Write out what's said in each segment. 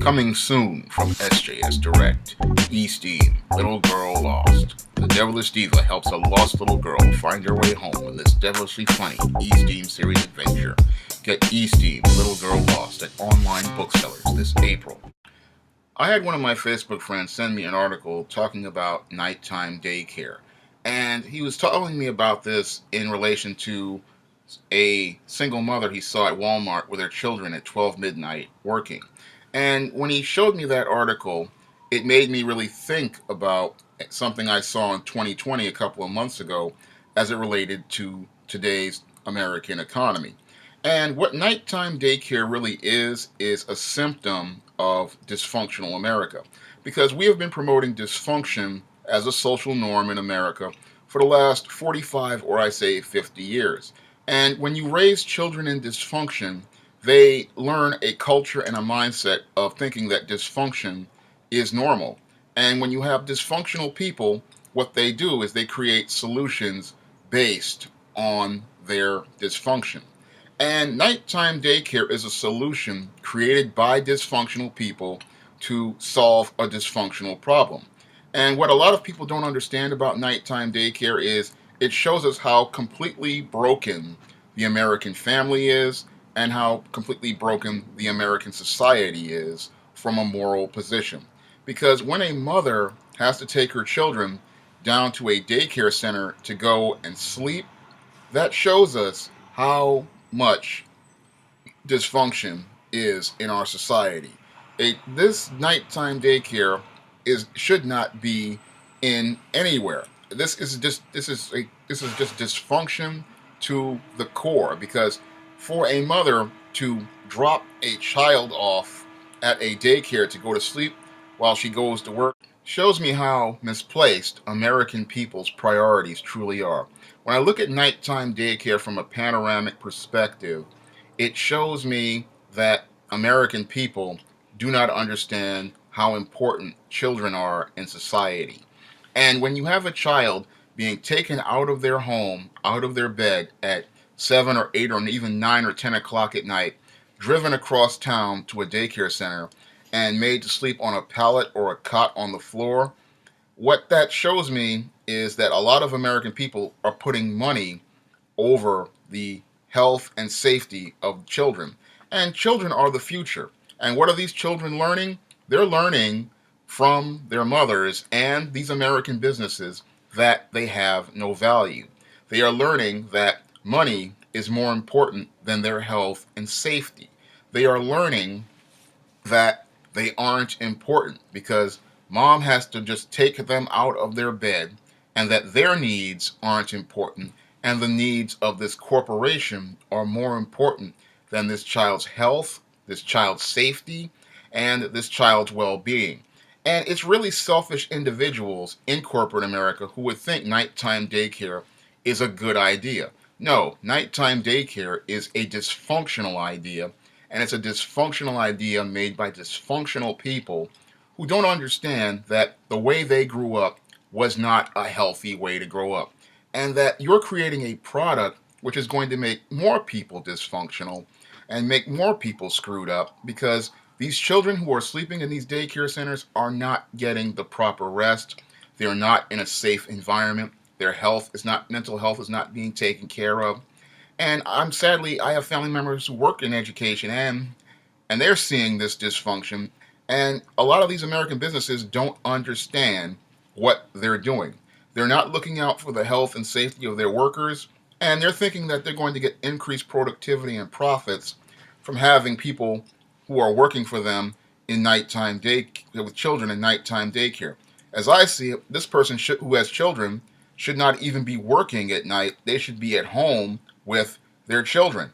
Coming soon from SJS Direct, E-Steam, Little Girl Lost. The Devilish Diva helps a lost little girl find her way home in this devilishly funny E-Steam series adventure. Get E-Steam, Little Girl Lost at online booksellers this April. I had one of my Facebook friends send me an article talking about nighttime daycare. And he was telling me about this in relation to a single mother he saw at Walmart with her children at 12 midnight working. And when he showed me that article, it made me really think about something I saw in 2020 a couple of months ago as it related to today's American economy. And what nighttime daycare really is a symptom of dysfunctional America. Because we have been promoting dysfunction as a social norm in America for the last 45 or I say 50 years. And when you raise children in dysfunction, they learn a culture and a mindset of thinking that dysfunction is normal. And when you have dysfunctional people, what they do is they create solutions based on their dysfunction. And nighttime daycare is a solution created by dysfunctional people to solve a dysfunctional problem. And what a lot of people don't understand about nighttime daycare is it shows us how completely broken the American family is and how completely broken the American society is from a moral position. Because when a mother has to take her children down to a daycare center to go and sleep, that shows us how much dysfunction is in our society. This nighttime daycare should not be in anywhere. This is just dysfunction to the core, because for a mother to drop a child off at a daycare to go to sleep while she goes to work shows me how misplaced American people's priorities truly are. When I look at nighttime daycare from a panoramic perspective, it shows me that American people do not understand how important children are in society. And when you have a child being taken out of their home, out of their bed at 7 or 8 or even 9 or 10 o'clock at night, driven across town to a daycare center, and made to sleep on a pallet or a cot on the floor, what that shows me is that a lot of American people are putting money over the health and safety of children. And children are the future. And what are these children learning? They're learning from their mothers and these American businesses that they have no value. They are learning that money is more important than their health and safety. They are learning that they aren't important because mom has to just take them out of their bed, and that their needs aren't important, and the needs of this corporation are more important than this child's health, this child's safety, and this child's well being. And it's really selfish individuals in corporate America who would think nighttime daycare is a good idea. No, nighttime daycare is a dysfunctional idea, and it's a dysfunctional idea made by dysfunctional people who don't understand that the way they grew up was not a healthy way to grow up, and that you're creating a product which is going to make more people dysfunctional and make more people screwed up, because these children who are sleeping in these daycare centers are not getting the proper rest. They're not in a safe environment. Their mental health is not being taken care of. And I have family members who work in education, and they're seeing this dysfunction. And a lot of these American businesses don't understand what they're doing. They're not looking out for the health and safety of their workers, and they're thinking that they're going to get increased productivity and profits from having people who are working for them in nighttime day with children in nighttime daycare. As I see it, this person who has children should not even be working at night. They should be at home with their children.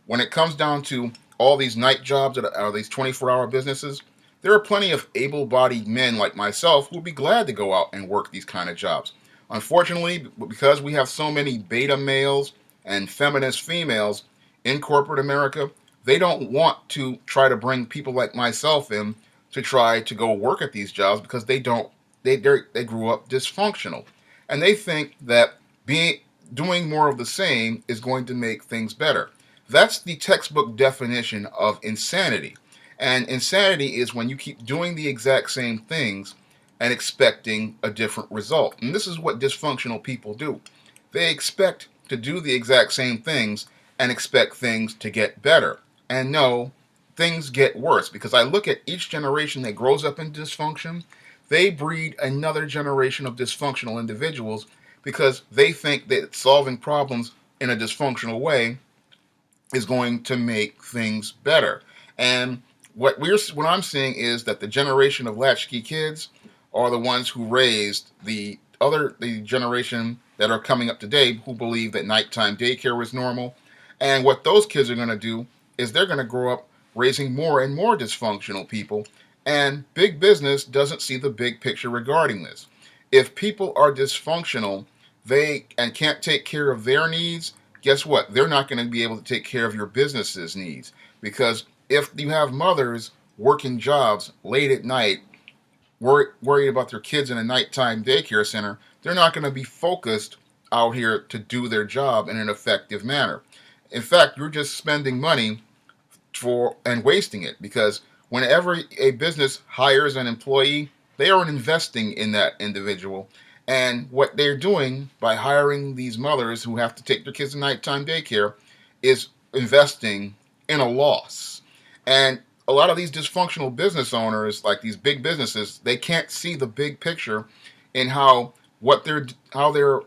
When it comes down to all these night jobs that are these 24-hour businesses, there are plenty of able-bodied men like myself who would be glad to go out and work these kind of jobs. Unfortunately, because we have so many beta males and feminist females in corporate America, they don't want to try to bring people like myself in to try to go work at these jobs, because they grew up dysfunctional, and they think that doing more of the same is going to make things better. That's the textbook definition of insanity. And insanity is when you keep doing the exact same things and expecting a different result. And this is what dysfunctional people do. They expect to do the exact same things and expect things to get better. And no, things get worse, because I look at each generation that grows up in dysfunction, they breed another generation of dysfunctional individuals because they think that solving problems in a dysfunctional way is going to make things better. And what I'm seeing is that the generation of latchkey kids are the ones who raised the generation that are coming up today, who believe that nighttime daycare was normal. And what those kids are going to do is they're going to grow up raising more and more dysfunctional people. And big business doesn't see the big picture regarding this. If people are dysfunctional, they and can't take care of their needs, guess what? They're not going to be able to take care of your business's needs. Because if you have mothers working jobs late at night, worried about their kids in a nighttime daycare center, they're not going to be focused out here to do their job in an effective manner. In fact, you're just spending money for and wasting it, because whenever a business hires an employee, they are investing in that individual. And what they're doing by hiring these mothers who have to take their kids to nighttime daycare is investing in a loss. And a lot of these dysfunctional business owners, like these big businesses, they can't see the big picture in how they're how they're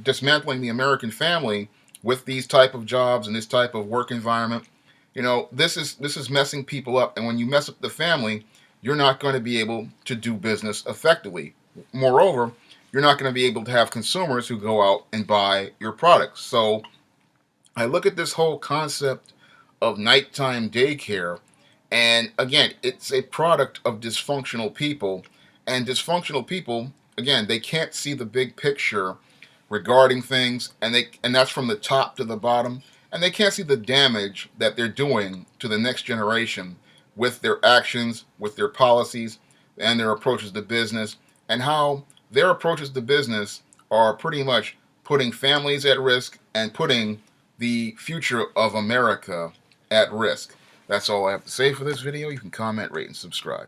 dismantling the American family with these type of jobs and this type of work environment. This is messing people up, and when you mess up the family, you're not going to be able to do business effectively. Moreover, you're not going to be able to have consumers who go out and buy your products. So I look at this whole concept of nighttime daycare, and again, it's a product of dysfunctional people. And dysfunctional people, again, they can't see the big picture regarding things, and that's from the top to the bottom. And they can't see the damage that they're doing to the next generation with their actions, with their policies, and their approaches to business, and how their approaches to business are pretty much putting families at risk and putting the future of America at risk. That's all I have to say for this video. You can comment, rate, and subscribe.